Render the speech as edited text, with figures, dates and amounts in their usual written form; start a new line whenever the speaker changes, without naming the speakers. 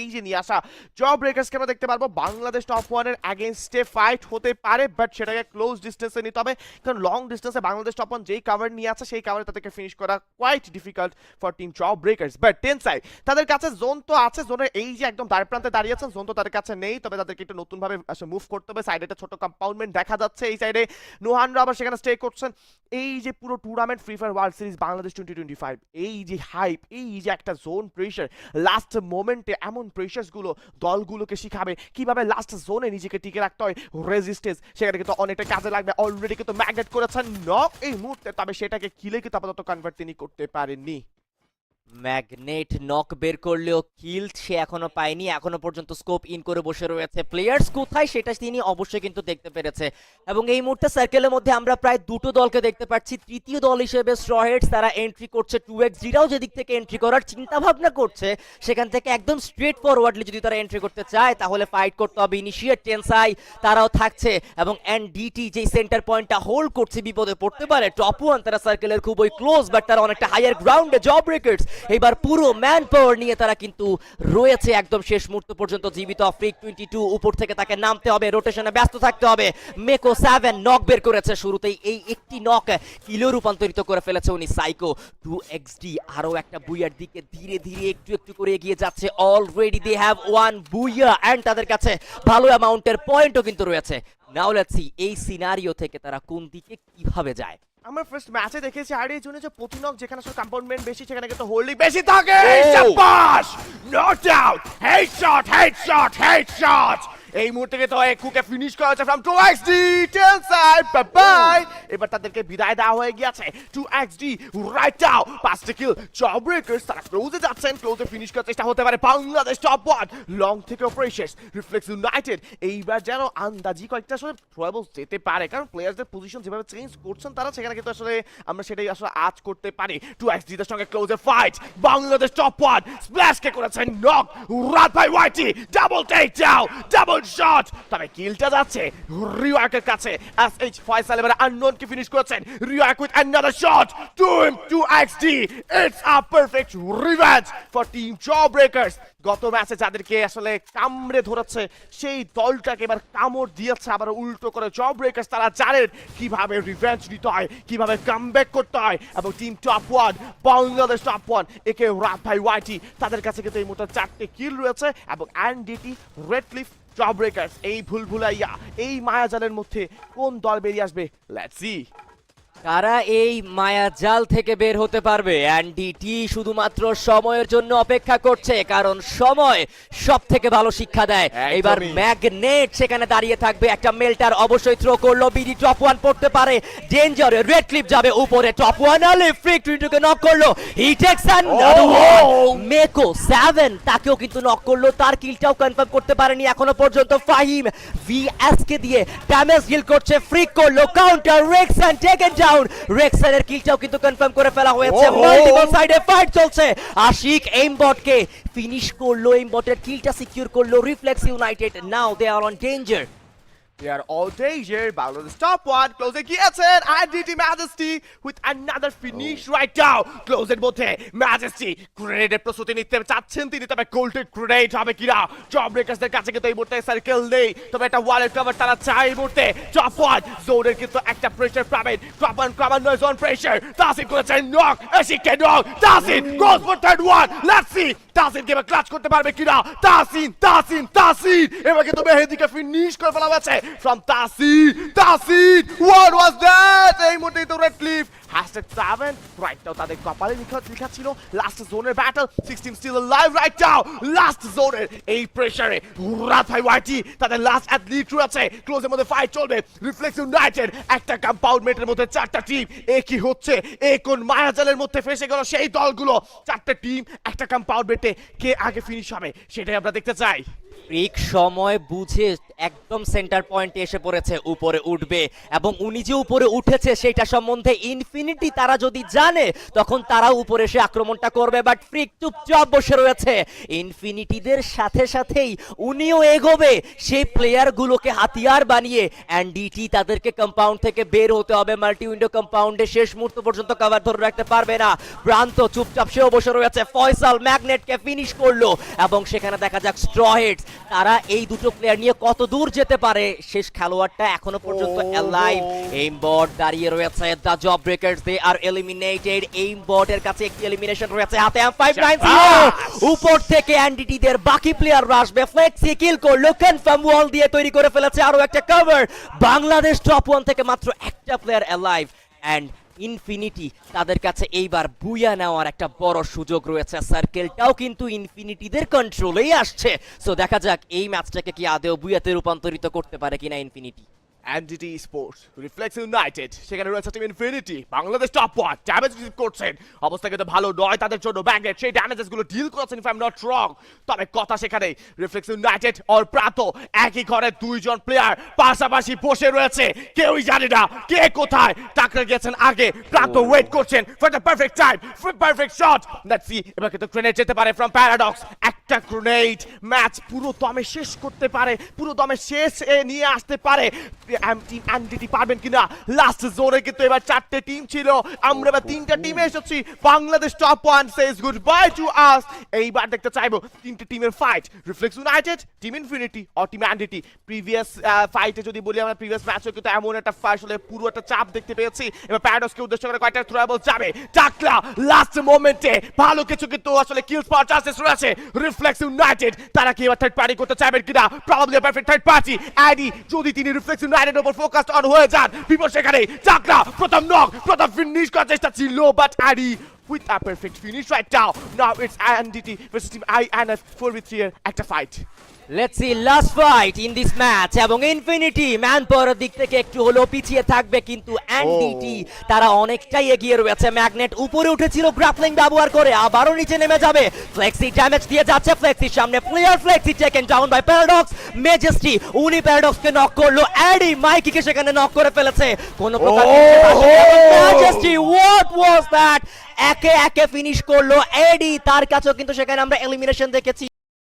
এই যে নিয়ে আসা জব ব্রেকার্সকে আমরা দেখতে পারবো বাংলাদেশ টপ ওয়ানের অ্যাগেনস্টে ফাইট হতে পারে, বাট সেটাকে ক্লোজ ডিস্টেন্সে নিতে হবে, কারণ লং ডিস্টেন্সে বাংলাদেশ টপ ওয়ান যেই কাভার নিয়ে আছে সেই কাভারে তাদেরকে ফিনিশ করা quite difficult for team job breakers. But টেনসাই তাদের কাছে জোন তো আছে, জোনের এই যে একদম দ্বার প্রান্তে দাঁড়িয়ে আছেন, জোন তো তাদের কাছে নেই, তবে তাদেরকে একটু নতুনভাবে মুভ করতে হবে। সাইডে একটা ছোট কম্পাউন্ডমেন্ট দেখা যাচ্ছে, এই সাইডে নোহানরা আবার সেখানে স্টে করছেন। এই যে পুরো tournament free fire world series Bangladesh 2025, এই যে হাইপ, এই যে একটা জোন প্রেশার, লাস্ট মোমেন্টে এমন প্রেশারসগুলো দলগুলোকে শিখাবে কিভাবে লাস্ট জোনে নিজেকে টিকে রাখতে হয়, রেজিস্টেন্স সেখানে কিন্তু অনেকটা কাজে লাগবে। অলরেডি কিন্তু ম্যাগনেট করেছেন নক এই মুহূর্তে, তবে সেটাকে কিলে কিন্তু আপাতত কনভার্ট তিনি করতে পারেননি।
ম্যাগনেট নক বের করলেও কিল সে এখনো পায়নি, এখনো পর্যন্ত স্কোপ ইন করে বসে রয়েছে। প্লেয়ার্স কোথায় সেটা তিনি অবশ্যই কিন্তু দেখতে পেরেছে, এবং এই মুহূর্তে সার্কেলের মধ্যে আমরা প্রায় দুটো দলকে দেখতে পাচ্ছি। তৃতীয় দল হিসেবে স্ট্রহেডস তারা এন্ট্রি করছে, 2xGরাও যেদিক থেকে এন্ট্রি করার চিন্তা ভাবনা করছে সেখান থেকে একদম স্ট্রেট ফরওয়ার্ডলি যদি তারা এন্ট্রি করতে চায় তাহলে ফাইট করতে হবে। ইনিশিয়েট টেনসাই তারাও থাকছে, এবং এনডিটি যেই সেন্টার পয়েন্টটা হোল্ড করছে বিপদে পড়তে পারে। টপ ওয়ান তারা সার্কেলের খুবই ক্লোজ, বাট তারা অনেকটা হায়ার গ্রাউন্ডে। জব ব্রেকার্স এবার পুরো ম্যান পাওয়ার নিয়ে তারা কিন্তু রয়েছে একদম শেষ মুহূর্ত পর্যন্ত জীবিত। ফ্রিক 22 উপর থেকে তাকে নামতে হবে, রোটেশনে ব্যস্ত থাকতে হবে। মেকো 7 নক বের করেছে শুরুতেই, এই একটি নক কিলো রূপান্তরিত করে ফেলেছে উনি। সাইকো 2xD আরো একটা বুইয়ার দিকে ধীরে ধীরে একটু একটু করে এগিয়ে যাচ্ছে। Already they have one booyah, and তাদের কাছে ভালো অ্যামাউন্টের পয়েন্টও কিন্তু রয়েছে। নাও লেটস সি এই সিনারিও থেকে তারা কোন দিকে কিভাবে যায়।
আমরা ফার্স্ট ম্যাচে দেখেছি আর এই জন্য যে প্রতিনক যেখানে আসলে কম্পাউন্ডমেন্ট বেশি সেখানে কিন্তু হোল্ডিং বেশি থাকে। শাবাশ, not out, headshot headshot headshot. এই মুহূর্তে কিন্তু একুকে ফিনিশ করা হচ্ছে ফ্রম 2xD টেনসাই। বাই বাই, এবার তাদেরকে বিদায় দেওয়া হয়ে গিয়েছে। 2xD রাইট নাও 5টা কিল। জব ব্রেকার্স তারা ক্লোজে যাচ্ছেন, ক্লোজে ফিনিশ করার চেষ্টা হতে পারে বাংলাদেশ টপ ওয়ান। লং থেকে প্রেশাস রিফ্লেক্স ইউনাইটেড এইবার যেন আন্দাজি কয়েকটা আসলে থ্রোয়েবলস যেতে পারে, কারণ প্লেয়ারদের পজিশন যেভাবে চেঞ্জ করছেন তারা, সেখানে কিন্তু আসলে আমরা সেটাই আসলে আজ করতে পারি। 2xD দের সঙ্গে ক্লোজে fight, Bangladesh top one splash কে করেছেন নক। রাত ভাই YT double take down, double shot, তবে কিলটা যাচ্ছে রিওয়াকের কাছে। এসএইচ ফয়সাল এবারে আননোন কে ফিনিশ করেছেন। রিওয়াক with another shot to him. 2xD it's a perfect revenge for team job breakers. গত ম্যাচে যাদেরকে আসলে কামড়ে ধরেছে সেই দলটাকে এবার কামড় দিয়েছে আবার উল্টো করে জব ব্রেকার্স। তারা জানেন কিভাবে রিভেঞ্জ নিতে হয়, কিভাবে কামব্যাক করতে হয়, এবং team top one Bangladesh top one একে রাত ভাই ওয়াইটি তাদের কাছে কিন্তু এই মুহূর্তে 4টে কিল রয়েছে, এবং এনডিটি রেডক্লিফ জব ব্রেকার্স এই ভুলভুলাইয়া এই মায়াজালের মধ্যে কোন দল বেরিয়ে আসবে, লেটস সি।
তারা এই মায়াজাল থেকে বের হতে পারবে। এনডিটি শুধুমাত্র সময়ের জন্য অপেক্ষা করছে, কারণ সময় সব থেকে ভালো শিক্ষা দেয়। এবার ম্যাগনেট সেখানে দাঁড়িয়ে থাকবে, একটা মেল্টার অবশ্যই থ্রো করলো। বিডি টপ ওয়ান পড়তে পারে, ডেঞ্জারে রেড ক্লিপ যাবে উপরে। টপ ওয়ান আলে ফ্রিক 22 নক করলো। He takes another one. মেকো 7 তাকেও কিন্তু নক করলো, তার কিলটাও কনফার্ম করতে পারেনি এখনো পর্যন্ত। ফাহিম ভিএস কে দিয়ে ড্যামেজ ডিল করছে, ফ্রিক করলো কাউন্টার। রেক্সন টেকেন ডাউন, রেক্সনের কিলটাও কিন্তু কনফার্ম করে ফেলা হয়েছে। মাল্টিপল সাইডে ফাইট চলছে। আশিক এইমবটকে ফিনিশ করলো, এইমবটের কিলটা সিকিউর করলো reflex united. Now they are on danger.
They are all danger. Bangladesh top one. Close again. IDT Majesty with another finish right now. Close এর মধ্যে Majesty গ্রেনেডের প্রস্তুতি নিতে চাচ্ছেন তিনি, তবে গোল্ডেন গ্রেনেড হবে কিনা। জব ব্রেকার্সদের কাছে কিন্তু এই মুহূর্তে সার্কেল নেই, তবে একটা ওয়ালের কভার তারা চায় এই মুহূর্তে। টপ ওয়ান জোনের কিন্তু একটা প্রেসার পাবেন। টপ ওয়ান কভার নয়, জোন প্রেসার। তাসিন করেছেন নক, এশিককে knock. Tasin goes for third one. Let's see Tasin কে ক্লাচ করতে পারবে কিনা। তাসিন তাসিন তাসিন এবার কিন্তু মেহেদিকে ফিনিশ করে ফেলা হয়েছে from Tasin. Tasin, what was that? এই মুহূর্তে তো রেড ক্লিফ #7 রাইট নাও তাদের কপালে লেখা ছিল লাস্ট জোনের battle. 16 still alive right now. Last জোনের এই প্রেসারে রাত ভাই ওয়াইটি তাদের লাস্ট অ্যাথলিট রয়েছে। ক্লোজের মধ্যে ফাইট চলবে। রিফ্লেক্স ইউনাইটেড একটা কম্পাউন্ডমেন্টের মধ্যে 4টা টিম। কি হচ্ছে, কোন মায়াজালের মধ্যে ফেসে গেল সেই দলগুলো। 4টে টিম একটা কম্পাউন্ডমেন্টে, কে আগে ফিনিশ হবে সেটাই আমরা দেখতে চাই।
ফ্রিক সময় বুঝে একদম সেন্টার পয়েন্টে এসে পড়েছে, উপরে উঠবে এবং উনি যে উপরে উঠেছে সেটা সম্বন্ধে ইনফিনিটি তারা যদি জানে তখন তারা উপরে এসে আক্রমণটা করবে, বাট ফ্রিক চুপচাপ বসে রয়েছে। ইনফিনিটিদের সাথে সাথেই উনিও এগোবে সেই প্লেয়ারগুলোকে হাতিয়ার বানিয়ে, অ্যান্ড ডিটি তাদেরকে কম্পাউন্ড থেকে বের হতে হবে। মাল্টি উইন্ডো কম্পাউন্ডে শেষ মুহূর্ত পর্যন্ত কভার ধরে রাখতে পারবে না। প্রান্ত চুপচাপ সেও বসে রয়েছে। ফয়সাল ম্যাগনেটকে ফিনিশ করলো এবং সেখানে দেখা যাক স্ট্রহেডস তারা এই দুটো প্লেয়ার নিয়ে কত দূর যেতে পারে। শেষ খেলোয়াড়টা এখনো পর্যন্ত অ্যালাইভ। এইমবট দাঁড়িয়ে রয়েছে। The job breakers they are eliminated. এইমবটের কাছে একটি এলিমিনেশন রয়েছে হাতে। M590 উপর থেকে এনডিটিদের বাকি প্লেয়াররা আসবে। ফ্লেক্সি কিল করলো, কনফার্ম ওয়াল দিয়ে তৈরি করে ফেলেছে আরো একটা কভার। বাংলাদেশ টপ 1 থেকে মাত্র একটা প্লেয়ার অ্যালাইভ, অ্যান্ড ইনফিনিটি তাদের কাছে এইবার বুয়া নেওয়ার একটা বড় সুযোগ রয়েছে। সার্কেলটাও কিন্তু ইনফিনিটিদের কন্ট্রোলেই আসছে। সো দেখা যাক এই ম্যাচটাকে কি আদেও বুয়াতে রূপান্তরিত করতে পারে কিনা infinity.
NDT sports, reflex United, সেখানে রয়েছে team infinity. Bangladesh top 1 damage receive করছেন, অবস্থা কিন্তু ভালো নয় তাদের জন্য। ব্যাঙ্গেট সেই ড্যামেজেস গুলো ডিল করেছেন if I am not wrong. তবে কথা সেখানে রিফ্লেক্স ইউনাইটেড আর প্রাতো একই ঘরে দুইজন প্লেয়ার পাশাপাশি বসে রয়েছে। কেউই জানে না কে কোথায় টাকরা গেছেন আগে। প্রাতো ওয়েট করছেন for the perfect time, for perfect shot. Let's see এবার কিন্তু গ্রেনেড যেতে পারে ফ্রম প্যারাডক্স। একটা গ্রেনেড ম্যাচ পুরো দমে শেষ করতে পারে, পুরো দমে শেষ নিয়ে আসতে পারে। টিম এনডিটি পারবেন কিনা? লাস্ট জোনে কিন্তু এবার 4টে টিম ছিল, আমরা এবার 3টা টিমে এসেছি। Bangladesh top 1 says good bye to us. এইবার দেখতে চাইবো 3টে টিমের fight, reflex united, team infinity আর টিম এনডিটি। প্রিভিয়াস ফাইটে যদি বলি আমরা, প্রিভিয়াস ম্যাচে কিন্তু এমন একটা আসলে পুরো একটা চাপ দেখতে পেয়েছি। এবার প্যারাডক্সকে উদ্দেশ্য করে কয়েকটা থ্রোয়েবল যাবে। টাকলা লাস্ট মোমেন্টে ভালো কিছু কিন্তু আসলে কিলস পাওয়ার চান্সেস রয়েছে। রিফ্লেক্স ইউনাইটেড তারা কি এবার থার্ড পার্টি করতে চাইবেন কিনা? Probably perfect third party Adi, যদি তিনি রিফ্লেক্স ইউনাইটেডের উপর ফোকাসড অন হয়ে যান। বিপদ সেখানে টাকলা প্রথম নক, প্রথম ফিনিশ করার চেষ্টা ছিল, but Adi with a perfect finish right now. Now it's NDT versus Team INF 4v3 এর একটা fight.
Let's see last fight in this match. এবং ইনফিনিটি ম্যান পাওয়ারের দিক থেকে একটু হলেও পিছিয়ে থাকবে, কিন্তু এনডিটি তারা অনেকটাই এগিয়ে রয়েছে। ম্যাগনেট উপরে উঠেছিল গ্রাপলিং ব্যবহার করে, আবারও নিচে নেমে যাবে। ফ্লেক্সি ড্যামেজ দিয়ে যাচ্ছে। ফ্লেক্সির সামনে player, Flexi taken down by paradox. Majesty উনি প্যারাডক্সকে নক করলো, অ্যাডি মাইকিকে সেখানে নক করে ফেলেছে। কোন প্রকার মেজেস্টি, হোয়াট ওয়াজ দ্যাট? একে একে ফিনিশ করলো এডি। তার কাছেও কিন্তু সেখানে আমরা এলিমিনেশন দেখেছি।